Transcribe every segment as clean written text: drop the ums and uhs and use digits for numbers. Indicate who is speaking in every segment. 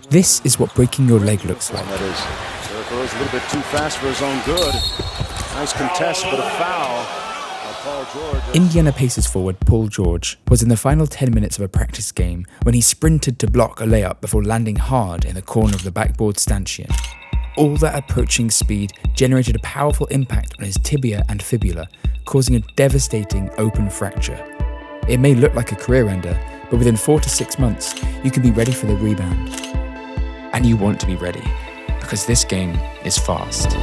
Speaker 1: This is what breaking your leg looks like.
Speaker 2: That is. There goes a little bit too fast for his own good. Nice contest, but a foul. Paul George.
Speaker 1: Indiana Pacers forward Paul George was in the final 10 minutes of a practice game when he sprinted to block a layup before landing hard in the corner of the backboard stanchion. All that approaching speed generated a powerful impact on his tibia and fibula, causing a devastating open fracture. It may look like a career ender, but within 4 to 6 months, you can be ready for the rebound. And you want to be ready, because this game is fast.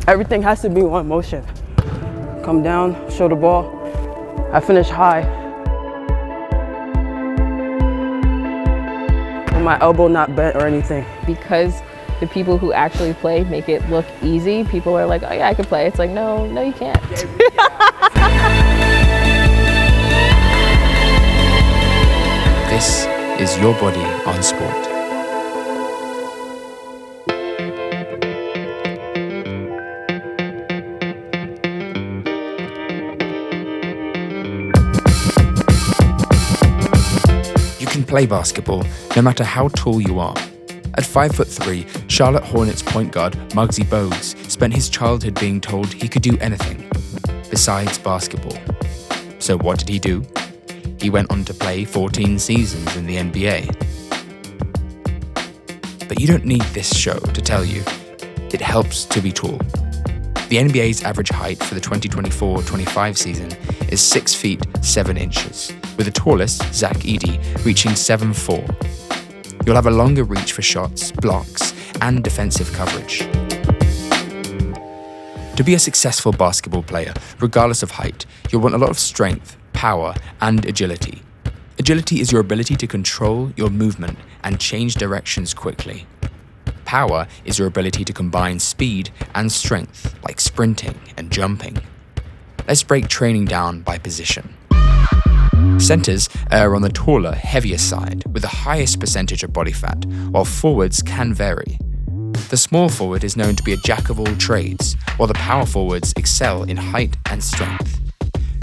Speaker 3: Everything has to be one motion. Come down, show the ball. I finish high. With my elbow not bent or anything.
Speaker 4: Because the people who actually play make it look easy, people are like, oh yeah, I can play. It's like, no, you can't.
Speaker 1: This is Your Body on Sport. Play basketball, no matter how tall you are. At 5'3", Charlotte Hornets point guard Muggsy Bogues spent his childhood being told he could do anything besides basketball. So what did he do? He went on to play 14 seasons in the NBA. But you don't need this show to tell you it helps to be tall. The NBA's average height for the 2024-25 season is 6 feet 7 inches, with the tallest, Zach Edey, reaching 7'4". You'll have a longer reach for shots, blocks, and defensive coverage. To be a successful basketball player, regardless of height, you'll want a lot of strength, power, and agility. Agility is your ability to control your movement and change directions quickly. Power is your ability to combine speed and strength, like sprinting and jumping. Let's break training down by position. Centers are on the taller, heavier side, with the highest percentage of body fat, while forwards can vary. The small forward is known to be a jack of all trades, while the power forwards excel in height and strength.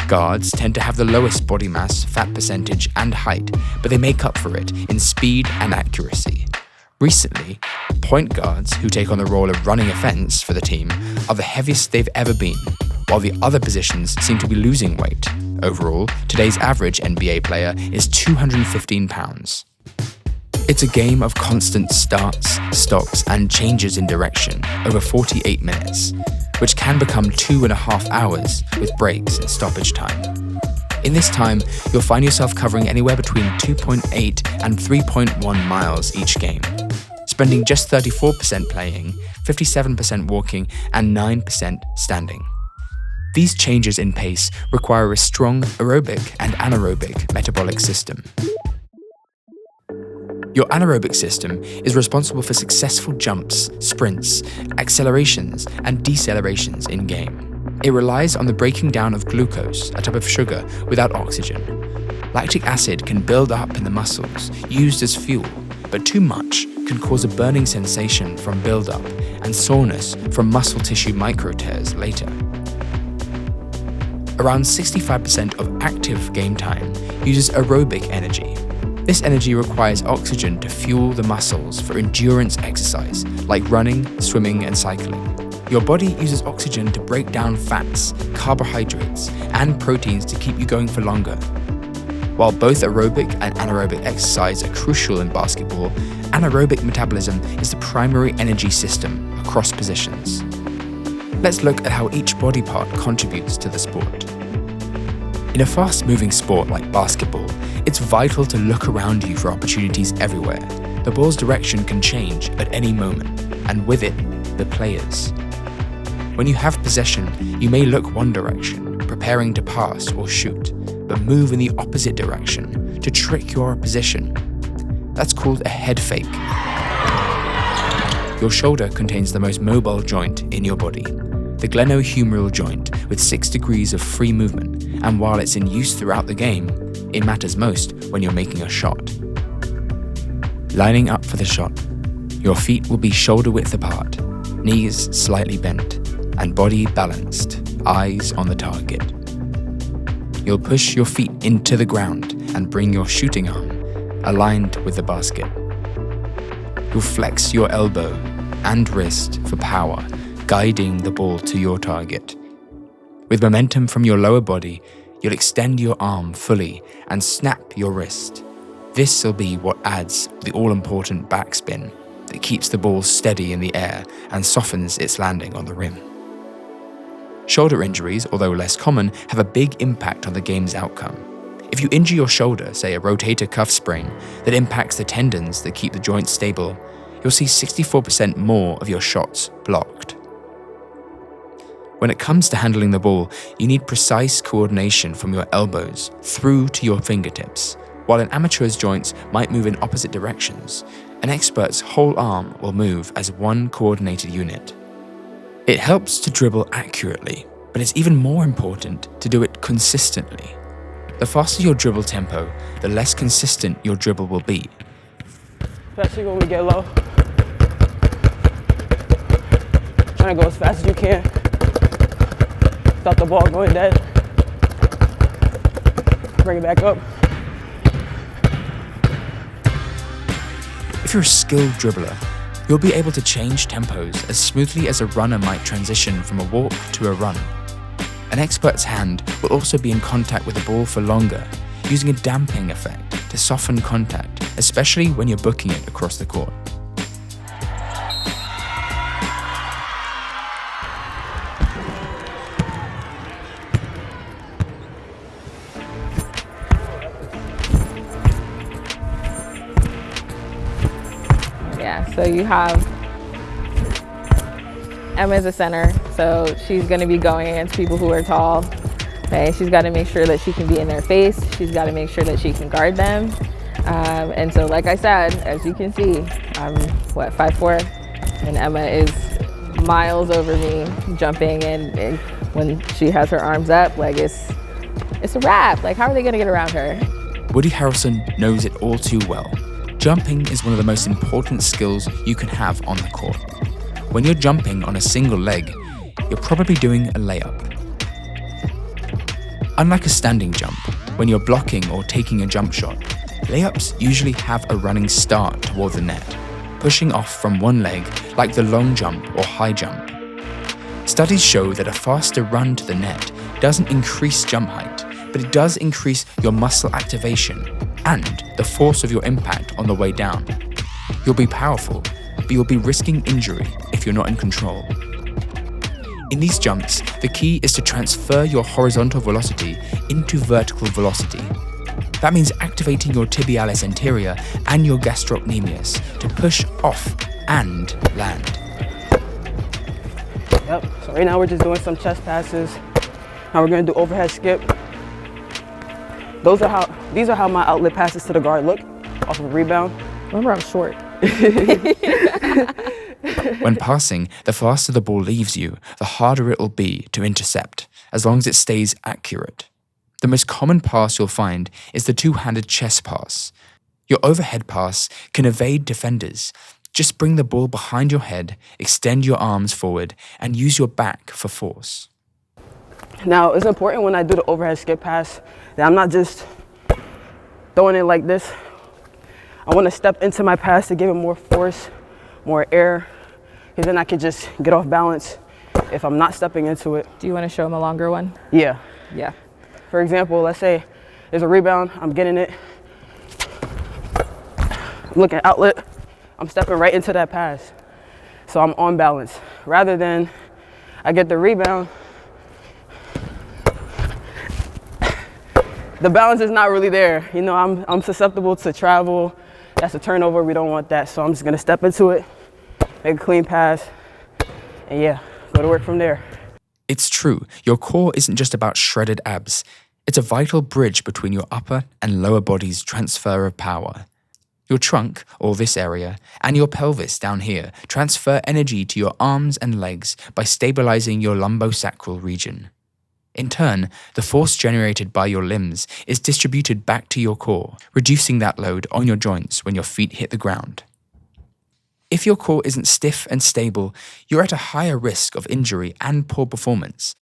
Speaker 1: Guards tend to have the lowest body mass, fat percentage, and height, but they make up for it in speed and accuracy. Recently, point guards who take on the role of running offense for the team are the heaviest they've ever been, while the other positions seem to be losing weight. Overall, today's average NBA player is 215 pounds. It's a game of constant starts, stops, and changes in direction over 48 minutes, which can become 2.5 hours with breaks and stoppage time. In this time, you'll find yourself covering anywhere between 2.8 and 3.1 miles each game, spending just 34% playing, 57% walking, and 9% standing. These changes in pace require a strong aerobic and anaerobic metabolic system. Your anaerobic system is responsible for successful jumps, sprints, accelerations, and decelerations in-game. It relies on the breaking down of glucose, a type of sugar, without oxygen. Lactic acid can build up in the muscles, used as fuel, but too much can cause a burning sensation from buildup and soreness from muscle tissue microtears later. Around 65% of active game time uses aerobic energy. This energy requires oxygen to fuel the muscles for endurance exercise, like running, swimming, and cycling. Your body uses oxygen to break down fats, carbohydrates, and proteins to keep you going for longer. While both aerobic and anaerobic exercise are crucial in basketball, anaerobic metabolism is the primary energy system across positions. Let's look at how each body part contributes to the sport. In a fast-moving sport like basketball, it's vital to look around you for opportunities everywhere. The ball's direction can change at any moment, and with it, the players. When you have possession, you may look one direction, preparing to pass or shoot, but move in the opposite direction to trick your opposition. That's called a head fake. Your shoulder contains the most mobile joint in your body, the glenohumeral joint, with 6 degrees of free movement, and while it's in use throughout the game, it matters most when you're making a shot. Lining up for the shot, your feet will be shoulder width apart, knees slightly bent, and body balanced, eyes on the target. you'll push your feet into the ground and bring your shooting arm aligned with the basket. You'll flex your elbow and wrist for power, guiding the ball to your target. With momentum from your lower body, you'll extend your arm fully and snap your wrist. This will be what adds the all-important backspin that keeps the ball steady in the air and softens its landing on the rim. Shoulder injuries, although less common, have a big impact on the game's outcome. If you injure your shoulder, say a rotator cuff sprain, that impacts the tendons that keep the joint stable, you'll see 64% more of your shots blocked. When it comes to handling the ball, you need precise coordination from your elbows through to your fingertips. While an amateur's joints might move in opposite directions, an expert's whole arm will move as one coordinated unit. It helps to dribble accurately, but it's even more important to do it consistently. The faster your dribble tempo, the less consistent your dribble will be.
Speaker 3: Especially when we get low. Trying to go as fast as you can without the ball going dead. Bring it back up.
Speaker 1: If you're a skilled dribbler, you'll be able to change tempos as smoothly as a runner might transition from a walk to a run. An expert's hand will also be in contact with the ball for longer, using a damping effect to soften contact, especially when you're booking it across the court.
Speaker 4: Yeah, so you have Emma's a center, so she's going to be going against people who are tall. Okay, she's got to make sure that she can be in their face. She's got to make sure that she can guard them. And so, like I said, as you can see, I'm 5'4", and Emma is miles over me, jumping, and when she has her arms up, like it's a wrap. Like, how are they going to get around her?
Speaker 1: Woody Harrelson knows it all too well. Jumping is one of the most important skills you can have on the court. When you're jumping on a single leg, you're probably doing a layup. Unlike a standing jump, when you're blocking or taking a jump shot, layups usually have a running start toward the net, pushing off from one leg like the long jump or high jump. Studies show that a faster run to the net doesn't increase jump height, but it does increase your muscle activation and the force of your impact on the way down. You'll be powerful, but you'll be risking injury if you're not in control. In these jumps, the key is to transfer your horizontal velocity into vertical velocity. That means activating your tibialis anterior and your gastrocnemius to push off and land.
Speaker 3: Yep, so right now we're just doing some chest passes. Now we're gonna do overhead skip. These are how my outlet passes to the guard look, off of a rebound.
Speaker 4: Remember, I'm short.
Speaker 1: When passing, the faster the ball leaves you, the harder it will be to intercept, as long as it stays accurate. The most common pass you'll find is the two-handed chest pass. Your overhead pass can evade defenders. Just bring the ball behind your head, extend your arms forward, and use your back for force.
Speaker 3: Now, it's important when I do the overhead skip pass that I'm not just throwing it like this. I want to step into my pass to give it more force, more air, because then I can just get off balance if I'm not stepping into it.
Speaker 4: Do you want to show them a longer one?
Speaker 3: Yeah.
Speaker 4: Yeah.
Speaker 3: For example, let's say there's a rebound, I'm getting it. I'm looking at outlet, I'm stepping right into that pass. So I'm on balance. Rather than I get the rebound, the balance is not really there. You know, I'm susceptible to travel. That's a turnover, we don't want that. So I'm just gonna step into it, make a clean pass, and yeah, go to work from there.
Speaker 1: It's true, your core isn't just about shredded abs. It's a vital bridge between your upper and lower body's transfer of power. Your trunk, or this area, and your pelvis down here transfer energy to your arms and legs by stabilizing your lumbosacral region. In turn, the force generated by your limbs is distributed back to your core, reducing that load on your joints when your feet hit the ground. If your core isn't stiff and stable, you're at a higher risk of injury and poor performance.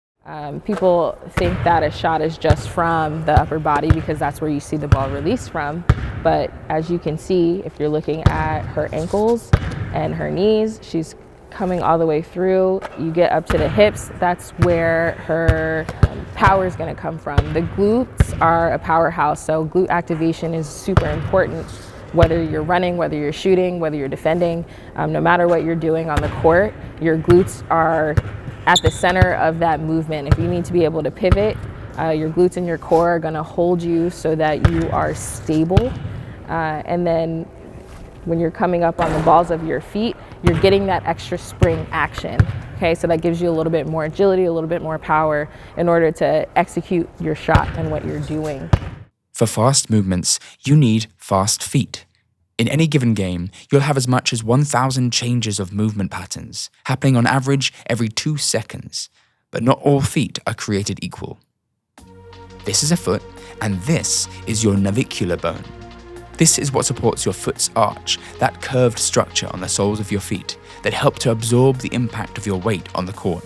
Speaker 4: People think that a shot is just from the upper body because that's where you see the ball released from. But as you can see, if you're looking at her ankles and her knees, she's coming all the way through. You get up to the hips, that's where her power is going to come from. The glutes are a powerhouse, so glute activation is super important. Whether you're running, whether you're shooting, whether you're defending, no matter what you're doing on the court, your glutes are at the center of that movement. If you need to be able to pivot, your glutes and your core are going to hold you so that you are stable. And then when you're coming up on the balls of your feet, you're getting that extra spring action. Okay, so that gives you a little bit more agility, a little bit more power in order to execute your shot and what you're doing.
Speaker 1: For fast movements, you need fast feet. In any given game, you'll have as much as 1,000 changes of movement patterns, happening on average every 2 seconds. But not all feet are created equal. This is a foot, and this is your navicular bone. This is what supports your foot's arch, that curved structure on the soles of your feet that help to absorb the impact of your weight on the court.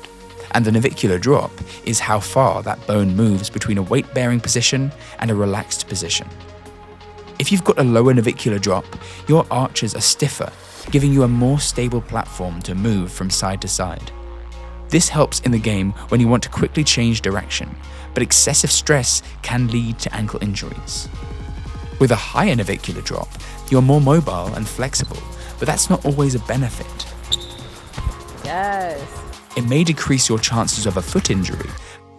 Speaker 1: And the navicular drop is how far that bone moves between a weight-bearing position and a relaxed position. If you've got a lower navicular drop, your arches are stiffer, giving you a more stable platform to move from side to side. This helps in the game when you want to quickly change direction, but excessive stress can lead to ankle injuries. With a higher navicular drop, you're more mobile and flexible, but that's not always a benefit.
Speaker 4: Yes.
Speaker 1: It may decrease your chances of a foot injury,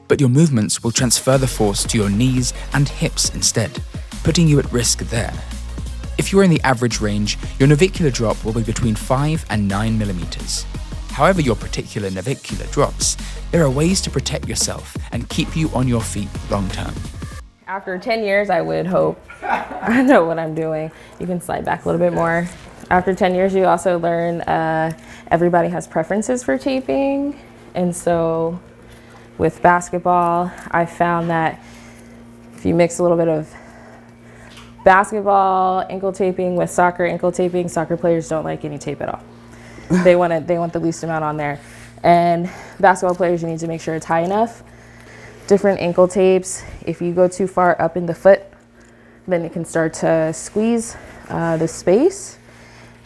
Speaker 1: but your movements will transfer the force to your knees and hips instead, putting you at risk there. If you're in the average range, your navicular drop will be between 5 and 9 millimeters. However your particular navicular drops, there are ways to protect yourself and keep you on your feet long term.
Speaker 4: After 10 years, I would hope I know what I'm doing. You can slide back a little bit more. After 10 years, you also learn everybody has preferences for taping. And so with basketball, I found that if you mix a little bit of basketball ankle taping with soccer ankle taping, soccer players don't like any tape at all. They want the least amount on there. And basketball players, you need to make sure it's high enough. Different ankle tapes, if you go too far up in the foot, then it can start to squeeze the space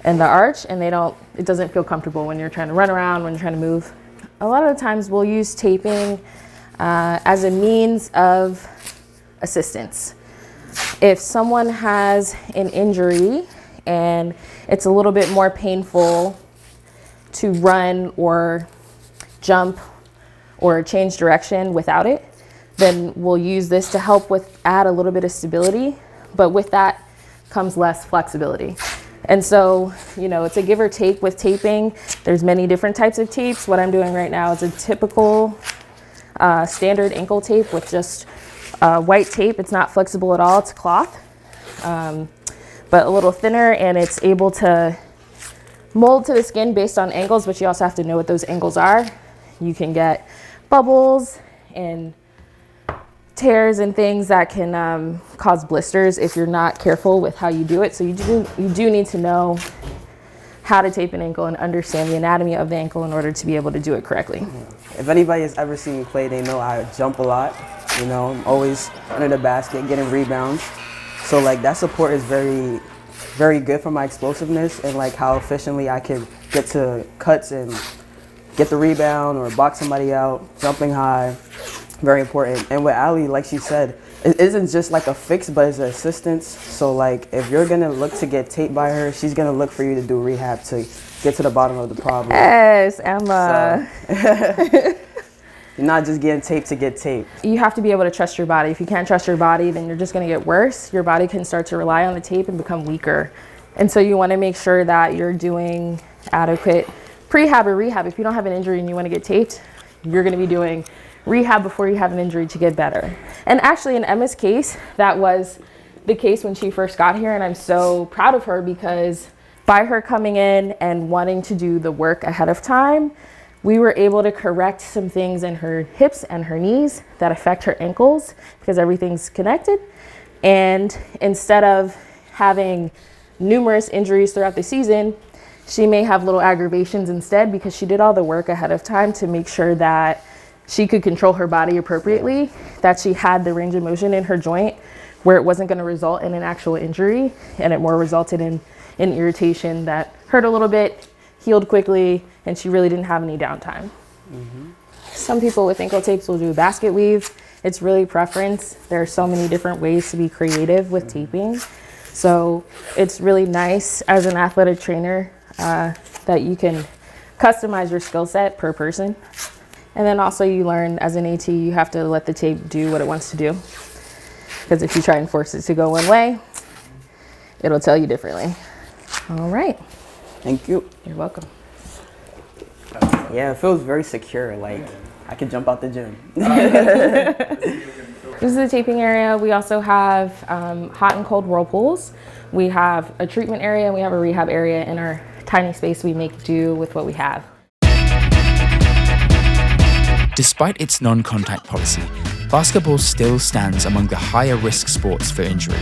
Speaker 4: and the arch, and it doesn't feel comfortable when you're trying to run around, when you're trying to move. A lot of the times we'll use taping as a means of assistance. If someone has an injury and it's a little bit more painful to run or jump or change direction without it, then we'll use this to help add a little bit of stability, but with that comes less flexibility. And so, it's a give or take with taping. There's many different types of tapes. What I'm doing right now is a typical standard ankle tape with just white tape. It's not flexible at all, it's cloth, but a little thinner, and it's able to mold to the skin based on angles, but you also have to know what those angles are. You can get bubbles and tears and things that can cause blisters if you're not careful with how you do it. So you do need to know how to tape an ankle and understand the anatomy of the ankle in order to be able to do it correctly.
Speaker 5: If anybody has ever seen me play, they know I jump a lot. I'm always under the basket, getting rebounds. So that support is very, very good for my explosiveness and how efficiently I can get to cuts and get the rebound or box somebody out, jumping high, very important. And with Ali, like she said, it isn't just a fix, but it's an assistance. So if you're gonna look to get taped by her, she's gonna look for you to do rehab to get to the bottom of the problem.
Speaker 4: Yes, Emma.
Speaker 5: So, you're not just getting taped to get taped.
Speaker 4: You have to be able to trust your body. If you can't trust your body, then you're just gonna get worse. Your body can start to rely on the tape and become weaker. And so you wanna make sure that you're doing adequate prehab or rehab. If you don't have an injury and you wanna get taped, you're gonna be doing rehab before you have an injury to get better. And actually in Emma's case, that was the case when she first got here, and I'm so proud of her because by her coming in and wanting to do the work ahead of time, we were able to correct some things in her hips and her knees that affect her ankles because everything's connected. And instead of having numerous injuries throughout the season, she may have little aggravations instead because she did all the work ahead of time to make sure that she could control her body appropriately, that she had the range of motion in her joint where it wasn't going to result in an actual injury, and it more resulted in an irritation that hurt a little bit, healed quickly, and she really didn't have any downtime. Some people with ankle tapes will do a basket weave. It's really preference. There are so many different ways to be creative with taping. So it's really nice as an athletic trainer that you can customize your skill set per person. And then also you learn as an AT, you have to let the tape do what it wants to do. Because if you try and force it to go one way, it'll tell you differently. All right.
Speaker 5: Thank you.
Speaker 4: You're welcome.
Speaker 5: Yeah, it feels very secure. Like I could jump out the gym.
Speaker 4: This is the taping area. We also have hot and cold whirlpools. We have a treatment area and we have a rehab area. In our tiny space, we make do with what we have.
Speaker 1: Despite its non-contact policy, basketball still stands among the higher risk sports for injury.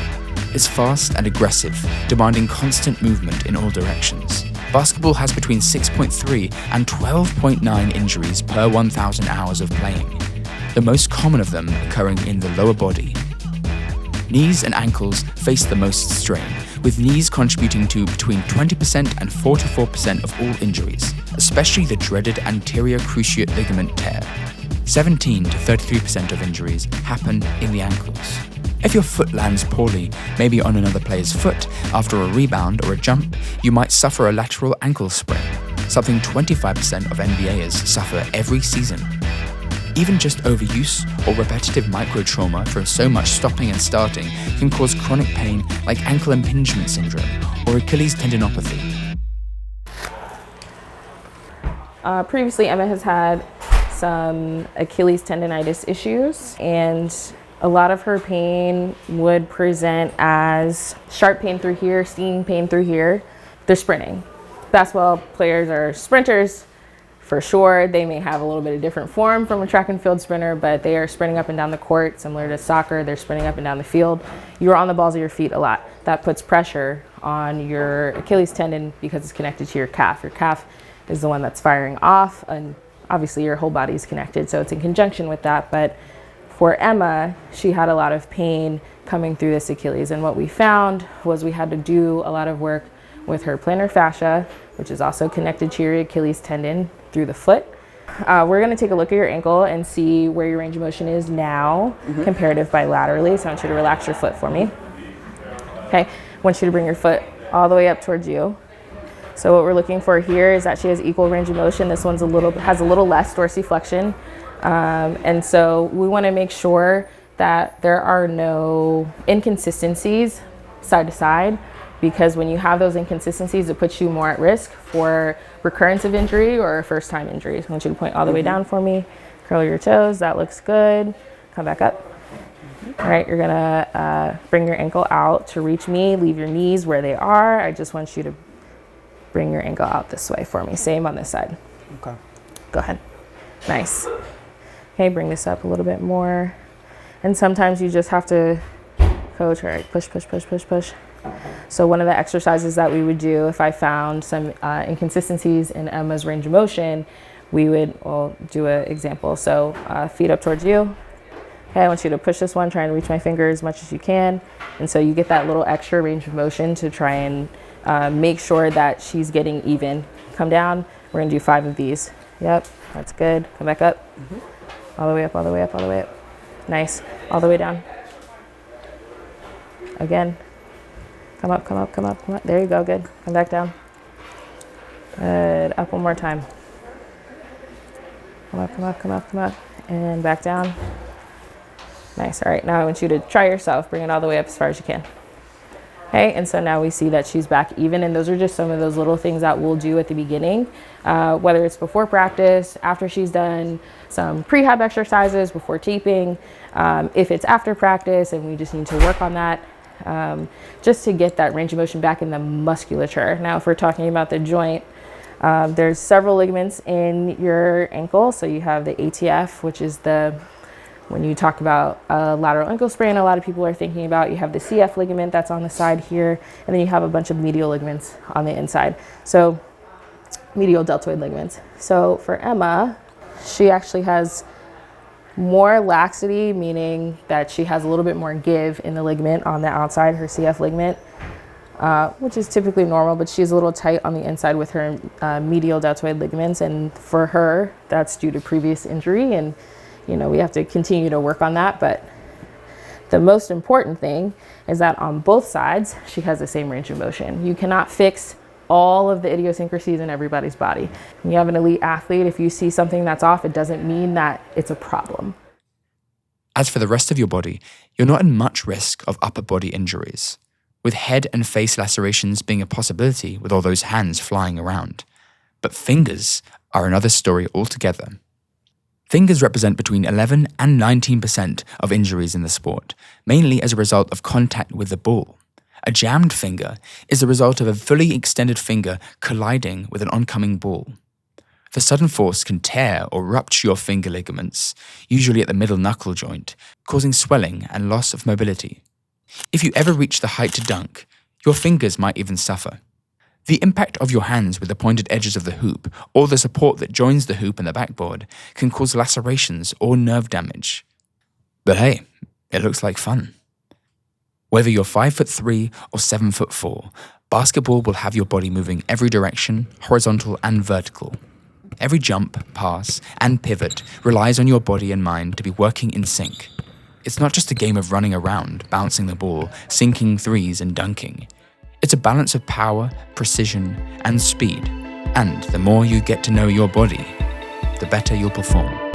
Speaker 1: It's fast and aggressive, demanding constant movement in all directions. Basketball has between 6.3 and 12.9 injuries per 1,000 hours of playing, the most common of them occurring in the lower body. Knees and ankles face the most strain, with knees contributing to between 20% and 44% of all injuries, especially the dreaded anterior cruciate ligament tear. 17 to 33% of injuries happen in the ankles. If your foot lands poorly, maybe on another player's foot, after a rebound or a jump, you might suffer a lateral ankle sprain, something 25% of NBAers suffer every season. Even just overuse or repetitive microtrauma from so much stopping and starting can cause chronic pain like ankle impingement syndrome or Achilles tendinopathy.
Speaker 4: Previously, Emma has had some Achilles tendonitis issues, and a lot of her pain would present as sharp pain through here, stinging pain through here. They're sprinting. Basketball players are sprinters for sure. They may have a little bit of different form from a track and field sprinter, but they are sprinting up and down the court, similar to soccer. They're sprinting up and down the field. You're on the balls of your feet a lot. That puts pressure on your Achilles tendon because it's connected to your calf. Your calf is the one that's firing off, and obviously your whole body is connected, so it's in conjunction with that. But for Emma, she had a lot of pain coming through this Achilles, and what we found was we had to do a lot of work with her plantar fascia, which is also connected to your Achilles tendon through the foot. We're going to take a look at your ankle and see where your range of motion is now, comparative bilaterally. So I want you to relax your foot for me. Okay, I want you to bring your foot all the way up towards you. So what we're looking for here is that she has equal range of motion. This one's has a little less dorsiflexion. And so we want to make sure that there are no inconsistencies side to side, because when you have those inconsistencies, it puts you more at risk for recurrence of injury or first time injury. So I want you to point all the way down for me, curl your toes, that looks good. Come back up. All right, you're gonna bring your ankle out to reach me, leave your knees where they are. I just want you to bring your ankle out this way for me. Same on this side.
Speaker 5: Okay.
Speaker 4: Go ahead. Nice. Okay, bring this up a little bit more. And sometimes you just have to coach, all right, push, push, push, push, push. So one of the exercises that we would do if I found some inconsistencies in Emma's range of motion, we would do an example. So feet up towards you. Okay, I want you to push this one, try and reach my finger as much as you can. And so you get that little extra range of motion to try and make sure that she's getting even. Come down, we're gonna do 5 of these. Yep, that's good. Come back up. All the way up, all the way up, all the way up. Nice, all the way down. Again, come up, come up, come up, come up. There you go, good. Come back down. Good, up one more time. Come up, come up, come up, come up, and back down. Nice, all right, now I want you to try yourself. Bring it all the way up as far as you can. Okay, and so now we see that she's back even, and those are just some of those little things that we'll do at the beginning, whether it's before practice, after she's done some prehab exercises, before taping, if it's after practice and we just need to work on that, just to get that range of motion back in the musculature. Now, if we're talking about the joint, there's several ligaments in your ankle. So you have the ATF, which is when you talk about a lateral ankle sprain, a lot of people are thinking about, you have the CF ligament that's on the side here, and then you have a bunch of medial ligaments on the inside. So medial deltoid ligaments. So for Emma, she actually has More laxity, meaning that she has a little bit more give in the ligament on the outside, her CF ligament, which is typically normal, but she's a little tight on the inside with her medial deltoid ligaments. And for her, that's due to previous injury. And, you know, we have to continue to work on that. But the most important thing is that on both sides, she has the same range of motion. You cannot fix all of the idiosyncrasies in everybody's body. When you have an elite athlete, if you see something that's off, it doesn't mean that it's a problem.
Speaker 1: As for the rest of your body, you're not at much risk of upper body injuries, with head and face lacerations being a possibility with all those hands flying around. But fingers are another story altogether. Fingers represent between 11 and 19% of injuries in the sport, mainly as a result of contact with the ball. A jammed finger is the result of a fully extended finger colliding with an oncoming ball. The sudden force can tear or rupture your finger ligaments, usually at the middle knuckle joint, causing swelling and loss of mobility. If you ever reach the height to dunk, your fingers might even suffer. The impact of your hands with the pointed edges of the hoop, or the support that joins the hoop and the backboard, can cause lacerations or nerve damage. But hey, it looks like fun. Whether you're 5'3" or 7'4", basketball will have your body moving every direction, horizontal and vertical. Every jump, pass, and pivot relies on your body and mind to be working in sync. It's not just a game of running around, bouncing the ball, sinking threes and dunking. It's a balance of power, precision, and speed. And the more you get to know your body, the better you'll perform.